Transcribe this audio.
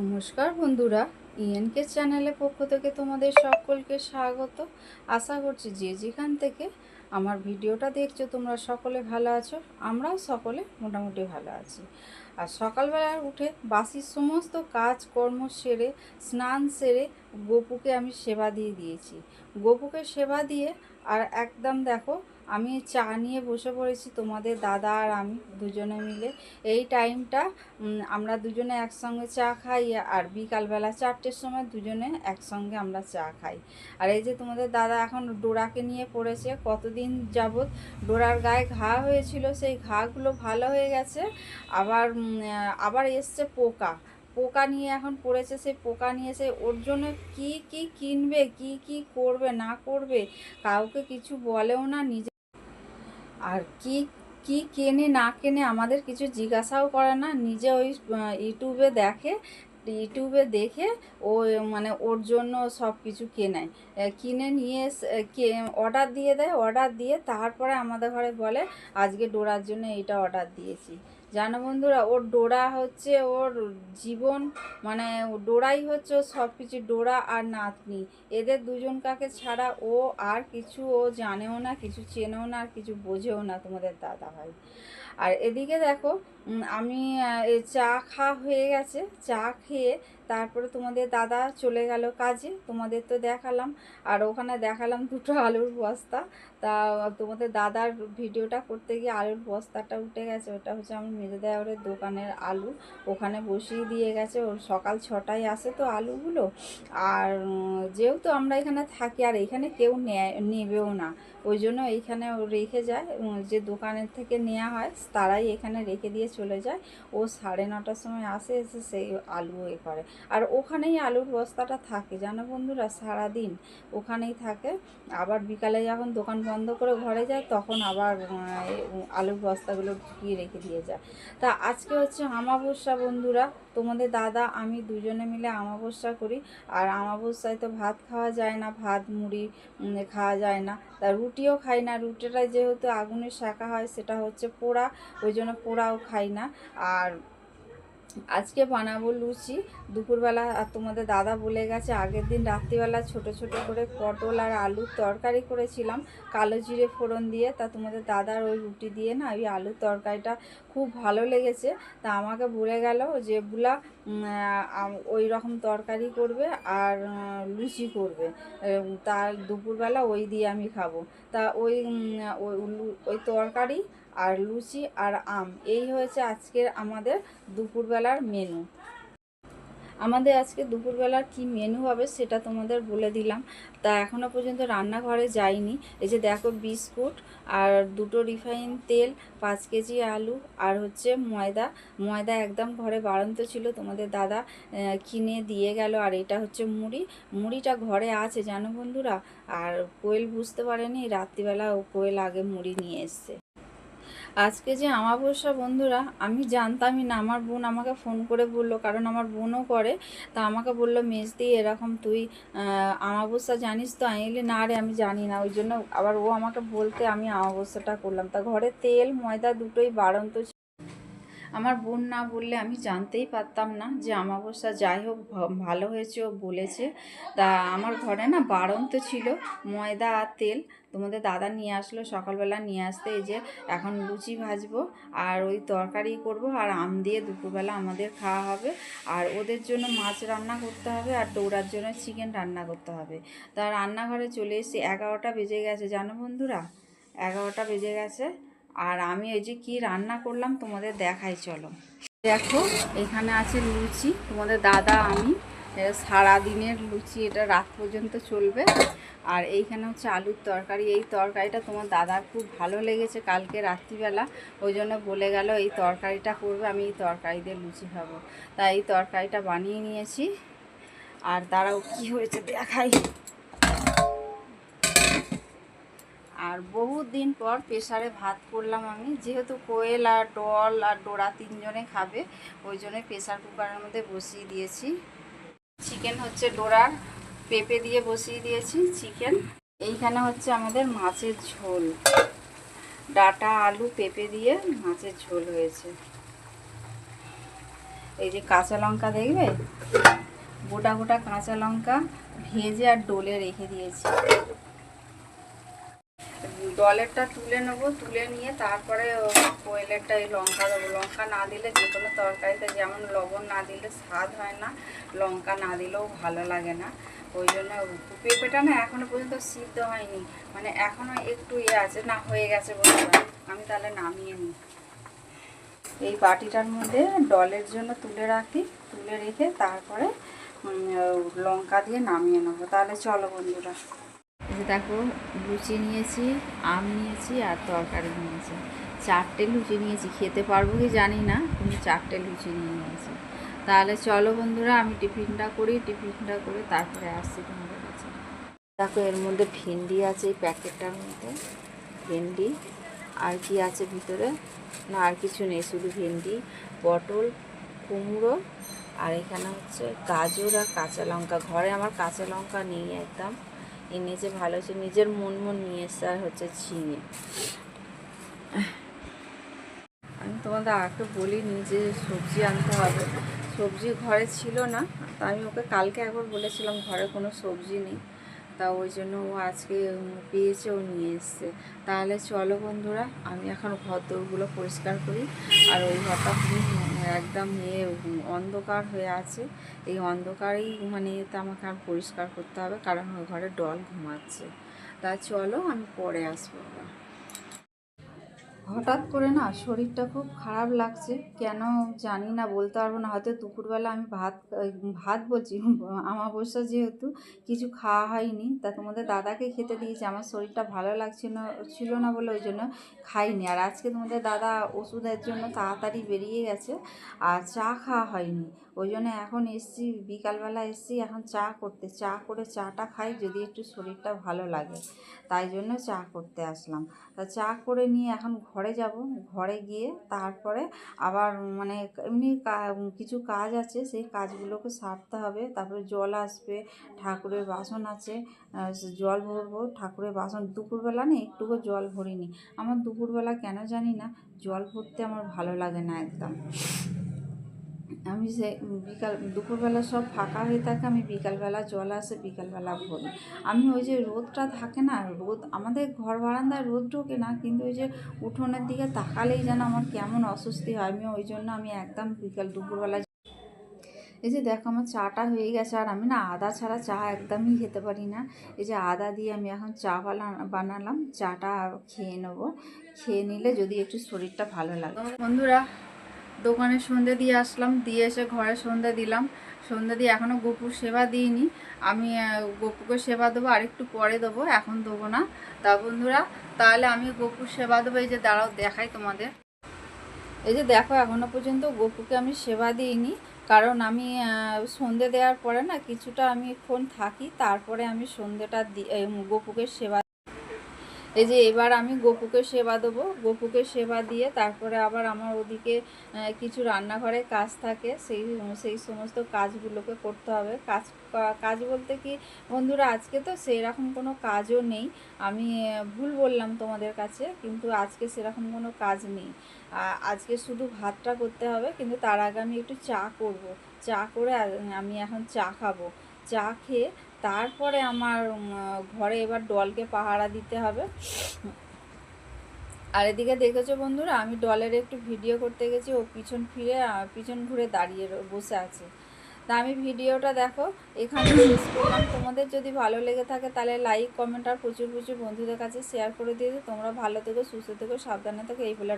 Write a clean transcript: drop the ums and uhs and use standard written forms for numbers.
নমস্কার বন্ধুরা, ইএনকে চ্যানেলের পক্ষ থেকে তোমাদের সকলকে স্বাগত। আশা করছি যে যেখান থেকে আমার ভিডিওটা দেখছো তোমরা সকলে ভালো আছো। আমরাও সকলে মোটামুটি ভালো আছি। আর সকালবেলা উঠে বাসির সমস্ত কাজকর্ম সেরে স্নান সেরে গোপুকে আমি সেবা দিয়ে দিয়েছি। গোপুকে সেবা দিয়ে আর একদম দেখো আমি চা নিয়ে বসে পড়েছি, তোমাদের দাদা আর আমি দুজনে মিলে। এই টাইমটা আমরা দুজনে একসঙ্গে চা খাই, আর বিকালবেলা 4টের সময় দুজনে একসঙ্গে আমরা চা খাই। আর এই যে তোমাদের দাদা এখন ডোরাকে নিয়ে পড়েছে। কতদিন যাবৎ ডোরার গায়ে ঘা হয়েছিল, সেই ঘাগুলো ভালো হয়ে গেছে। আবার এসছে পোকা। পোকা নিয়ে এখন পড়েছে, সেই পোকা নিয়ে সে ওর জন্য কি কি কিনবে, কি কি করবে না করবে কাউকে কিছু বলেও না, নিজে আর কি কি কেনে না কেনে আমাদের কিছু জিজ্ঞাসাও করে না, নিজে ওই ইউটিউবে দেখে, ইউটিউবে দেখে ও মানে ওর জন্য সব কিছু কেনায়, কিনে নিয়ে অর্ডার দিয়ে দেয়। অর্ডার দিয়ে তারপরে আমাদের ঘরে বলে আজকে ডোরার জন্য এইটা অর্ডার দিয়েছি। জানো বন্ধুরা, ওর ডোরা হচ্ছে ওর জীবন, মানে ডোরাই হচ্ছে ওর সব কিছু। ডোরা আর নাতনি, এদের দুজন কাকে ছাড়া ও আর কিছু ও জানেও না, কিছু চেনেও না, আর কিছু বোঝেও না তোমাদের দাদা ভাই। আর এদিকে দেখো আমি চা খাওয়া হয়ে গেছে। চা খেয়ে তারপরে তোমাদের দাদা চলে গেল কাজে, তোমাদের তো দেখালাম। আর ওখানে দেখালাম দুটো আলুর বস্তা। তা তোমাদের দাদার ভিডিওটা করতে গিয়ে আলুর বস্তাটা উঠে গেছে। ওটা হচ্ছে আমার মেজো দেওরের দোকানের আলু, ওখানে বসিয়ে দিয়ে গেছে। ওর সকাল 6টায় আসে তো আলুগুলো। আর যেহেতু আমরা এখানে থাকি আর এখানে কেউ নেবেও না, ওই জন্য এইখানে রেখে যায়। যে দোকানের থেকে নেওয়া হয় তারাই এখানে রেখে দিয়ে চলে যায়। ও 9:30টার সময় আসে, এসে সেই আলু করে। আর ওখানেই আলুর বস্তাটা থাকে জানো বন্ধুরা, সারাদিন ওখানেই থাকে। আবার বিকালে যখন দোকান বন্ধ করে ঘরে যায় তখন আবার আলুর বস্তাগুলো ঢুকিয়ে রেখে দিয়ে যায়। তা আজকে হচ্ছে অমাবস্যা বন্ধুরা, তোমাদের দাদা আমি দুজনে মিলে অমাবস্যা করি। আর অমাবস্যায় তো ভাত খাওয়া যায় না, ভাত মুড়ি খাওয়া যায় না। তা রুটিও খাই না, রুটিটা যেহেতু আগুনের শাঁখা হয় সেটা হচ্ছে পোড়া, ওই জন্য পোড়াও খাই না। আর আজকে বানাবো লুচি দুপুরবেলা। আর তোমাদের দাদা বলে গেছে, আগের দিন রাত্রিবেলা ছোট ছোট করে পটল আর আলুর তরকারি করেছিলাম কালো জিরে ফোড়ন দিয়ে। তা তোমাদের দাদার ওই রুটি দিয়ে না ওই আলুর তরকারিটা খুব ভালো লেগেছে। তা আমাকে বলে গেল যে বুলা ওই রকম তরকারি করবে আর লুচি করবে, তার দুপুরবেলা ওই দিয়ে আমি খাবো। তা ওই তরকারি আর লুচি আর আম, এই হয়েছে আজকের আমাদের দুপুরবেলার মেনু। আমাদের আজকে দুপুরবেলার কি মেনু হবে সেটা তোমাদের বলে দিলাম। তা এখনও পর্যন্ত রান্নাঘরে যাইনি। এই যে দেখো বিস্কুট আর 2টো রিফাইন তেল, 5 কেজি আলু আর হচ্ছে ময়দা। ময়দা একদম ঘরে বাড়ন্ত ছিল, তোমাদের দাদা কিনে দিয়ে গেল। আর এটা হচ্ছে মুড়িটা ঘরে আছে জানো বন্ধুরা। আর কোয়েল বুঝতে পারেনি, রাত্রিবেলা ও কোয়েল আগে মুড়ি নিয়ে এসছে। আজকে যে অমাবস্যা বন্ধুরা, আমি জানতামই না। আমার বোন আমাকে ফোন করে বললো, কারণ আমার বোনও করে। তা আমাকে বললো মেজদি এরকম তুই অমাবস্যা জানিস তো? আমি বলি না রে, আমি জানি না। ওই জন্য আবার ও আমাকে বলতে আমি অমাবস্যাটা করলাম। তা ঘরে তেল ময়দা দুটোই বাড়ন্ত। আমার বোন না বললে আমি জানতেই পারতাম না যে অমাবস্যা। যাই হোক ভালো হয়েছে ও বলেছে। তা আমার ঘরে না বাড়ন্ত ছিল ময়দা আর তেল, তোমাদের দাদা নিয়ে আসলো সকালবেলা। নিয়ে আসতে এই যে এখন লুচি ভাজবো আর ওই তরকারি করব, আর আম দিয়ে দুপুরবেলা আমাদের খাওয়া হবে। আর ওদের জন্য মাছ রান্না করতে হবে, আর ডোরার জন্য চিকেন রান্না করতে হবে। তা রান্নাঘরে চলে এসেছি, 11টা বেজে গেছে জানো বন্ধুরা, 11টা বেজে গেছে। আর আমি এই যে কি রান্না করলাম তোমাদের দেখাই, চলো দেখো। এখানে আছে লুচি, তোমাদের দাদা আমি সারাদিনের লুচি, এটা রাত পর্যন্ত চলবে। আর এইখানে হচ্ছে আলুর তরকারি। এই তরকারিটা তোমার দাদার খুব ভালো লেগেছে কালকে রাত্রিবেলা, ওই জন্য বলে গেল এই তরকারিটা করবে, আমি এই তরকারি দিয়ে লুচি খাবো। তাই এই তরকারিটা বানিয়ে নিয়েছি। আর তারাও কি হয়েছে দেখাই। আর বহুত দিন পর প্রেসারে ভাত করলাম আমি, যেহেতু কোয়েল আর ডল আর ডোরা 3জনে খাবে, ওই জন্য প্রেসার কুকারের মধ্যে বসিয়ে দিয়েছি। চিকেন হচ্ছে ডোরার, পেঁপে দিয়ে বসিয়ে দিয়েছি চিকেন। এইখানে হচ্ছে আমাদের মাছের ঝোল, ডাটা আলু পেঁপে দিয়ে মাছের ঝোল হয়েছে। এই যে কাঁচা লঙ্কা দেখবে, গোটা গোটা কাঁচা লঙ্কা ভেজে আর ডলে রেখে দিয়েছি। ডলেরটা তুলে নেবো, তুলে নিয়ে তারপরে কোয়েলেরটা এই লঙ্কা দেবো। লঙ্কা না দিলে যে কোনো তরকারিতে যেমন লবণ না দিলে স্বাদ হয় না, লঙ্কা না দিলেও ভালো লাগে না। ওই জন্য পেঁপেটা না এখনও পর্যন্ত সিদ্ধ হয়নি, মানে এখনও একটু আছে না, হয়ে গেছে বন্ধুরা। আমি তাহলে নামিয়ে নিই। এই বাটিটার মধ্যে ডলের জন্য তুলে রাখি, তুলে রেখে তারপরে লঙ্কা দিয়ে নামিয়ে নেবো। তাহলে চলো বন্ধুরা। এই যে দেখো, লুচি নিয়েছি, আম নিয়েছি আর তরকারি নিয়েছি। 4টে লুচি নিয়েছি, খেতে পারবো কি জানি না, কিন্তু 4টে লুচি নিয়ে নিয়েছি। তাহলে চলো বন্ধুরা, আমি টিফিনটা করি, টিফিনটা করে তারপরে আসছি তোমাদের কাছে। দেখো, এর মধ্যে ভেন্ডি আছে, এই প্যাকেটটার মধ্যে ভেন্ডি। আর কি আছে ভিতরে? না, আর কিছু নেই, শুধু ভেন্ডি, পটল, কুমড়ো, আর এখানে হচ্ছে গাজর আর কাঁচা লঙ্কা। ঘরে আমার কাঁচা লঙ্কা নেই একদম, এনেছে ভালো হচ্ছে, নিজের মন নিয়ে এসছে। আর হচ্ছে ঝিঙে। আমি তোমাদের আগে বলিনি যে সবজি আনতে হবে, সবজি ঘরে ছিল না। তা আমি ওকে কালকে একবার বলেছিলাম ঘরে কোনো সবজি নেই, তা ওই জন্য ও আজকে পেয়েছে, ও নিয়ে এসছে। তাহলে চলো বন্ধুরা, আমি এখন ঘর দৌড়গুলো পরিষ্কার করি। আর ওই ঘরটা একদম অন্ধকার হয়ে আছে, এই অন্ধকারেই মানে এতে আমাকে আর পরিষ্কার করতে হবে, কারণ ওই ঘরে ডল ঘুমাচ্ছে। তা চলো, আমি পরে আসবো। হঠাৎ করে না শরীরটা খুব খারাপ লাগছে, কেন জানি না, বলতে পারবো না। হয়তো দুপুরবেলা আমি ভাত বলছি, আমাবস্যা যেহেতু কিছু খাওয়া হয়নি, তা তোমাদের দাদাকে খেতে দিয়েছি। আমার শরীরটা ভালো লাগছে না, ছিল না বলে ওই জন্য খাইনি। আর আজকে তোমাদের দাদা ওষুধের জন্য তাড়াতাড়ি বেরিয়ে গেছে, আর চা খাওয়া হয়নি। ওই জন্য এখন এসছি, বিকালবেলা এসছি এখন চা করতে, চা করে চাটা খাই যদি একটু শরীরটা ভালো লাগে, তাই জন্য চা করতে আসলাম। তা চা করে নিয়ে এখন ঘরে যাব, ঘরে গিয়ে তারপরে আবার মানে এমনি কিছু কাজ আছে, সেই কাজগুলোকে সারতে হবে। তারপরে জল আসবে, ঠাকুরের বাসন আছে, জল ভরবো, ঠাকুরের বাসন। দুপুরবেলা না একটুকু জল ভরিনি, আমার দুপুরবেলা কেন জানি না জল ভরতে আমার ভালো লাগে না একদম। আমি সে দুপুরবেলা সব ফাঁকা হয়ে থাকে, আমি বিকালবেলা জল আসে বিকালবেলা ভরি। আমি ওই যে রোদটা থাকে না, রোদ আমাদের ঘর বারান্দায় রোদ ঢোকে না, কিন্তু ওই যে উঠোনের দিকে তাকালেই যেন আমার কেমন অস্বস্তি হয়। আমি ওই জন্য আমি একদম দুপুরবেলা। এই যে দেখো, আমার চাটা হয়ে গেছে। আর আমি না আদা ছাড়া চা একদমই খেতে পারি না। এই যে আদা দিয়ে আমি এখন চা বানালাম, চাটা খেয়ে নেবো। খেয়ে নিলে যদি একটু শরীরটা ভালো লাগে। বন্ধুরা, দোকানে সন্ধ্যে দিয়ে আসলাম, দিয়ে এসে ঘরে সন্ধ্যে দিলাম। সন্ধ্যে দিয়ে এখনও গপুর সেবা দিইনি। আমি গপুকে সেবা দেবো আর একটু পরে দেবো, এখন দেবো না। তা বন্ধুরা, তাহলে আমি গপুর সেবা দেবো। এই যে দাঁড়াও দেখাই তোমাদের। এই যে দেখো, এখনও পর্যন্ত গপুকে আমি সেবা দিইনি, কারণ আমি সন্ধ্যে দেওয়ার পরে না কিছুটা আমি এখন থাকি, তারপরে আমি সন্ধ্যেটা গপুকে সেবা। এই যে এবার আমি গপুকে সেবা দেবো, গপুকে সেবা দিয়ে তারপরে আবার আমার ওদিকে কিছু রান্নাঘরে কাজ থাকে, সেই সমস্ত কাজগুলোকে করতে হবে। কাজ বলতে কি বন্ধুরা, আজকে তো সেরকম কোনো কাজও নেই। আমি ভুল বললাম তোমাদের কাছে, কিন্তু আজকে সেরকম কোনো কাজ নেই। আজকে শুধু ভাতটা করতে হবে, কিন্তু তার আগে আমি একটু চা করব। চা করে আমি এখন চা খাবো। চা খেয়ে তারপরে আমার ঘরে এবার ডলকে পাহারা দিতে হবে। আর এদিকে দেখেছো বন্ধুরা, আমি ডলের একটু ভিডিও করতে গেছি, ও পিছন ঘুরে দাঁড়িয়ে বসে আছে। তা আমি ভিডিওটা দেখো এখানে শেষ করলাম। তোমাদের যদি ভালো লেগে থাকে তাহলে লাইক, কমেন্ট আর প্রচুর প্রচুর বন্ধুদের কাছে শেয়ার করে দিয়ে তোমরা ভালো থেকো, সুস্থ থেকো, সাবধানে থেকো, এই বলে